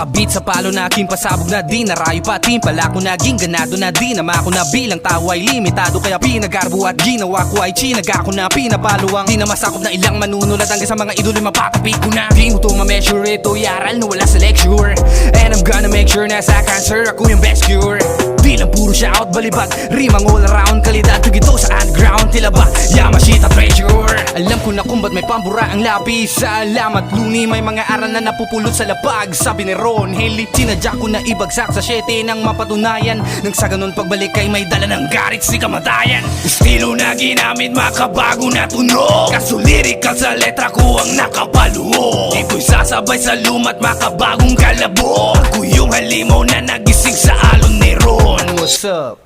Pakabit sa palo na aking pasabog na di narayo pa timpala ko naging ganado na di nama ko na bilang tao ay limitado. Kaya pinagarbo at ginawa ko ay chinaga ko na pinapaluwang di na masakop na ilang manunulat hanggang sa mga idol ay mapatapik ko na. Di mo to ma-measure ito yaral na wala sa lecture. And I'm gonna make sure na sa cancer ako yung best cure. Di lang puro shout balibag rimang all around kalidad tugito sa underground tila ba Yamashita treasure. Alam ko na kung ba't may pambura ang lapis. Salamat luni may mga aral na napupulot sa lapag. Sabi ni Ron Haley sinadya ko na ibagsak sa 7 nang mapatunayan. Nang sa ganun pagbalik ay may dala ng garit si kamatayan. Estilo na ginamit makabago na tunog. Kaso lyrical sa letra ko ang nakapaluho. Ito'y sasabay sa lumat makabagong kalabo. Ako yung halimaw na nagising sa alon ni Ron. What's up?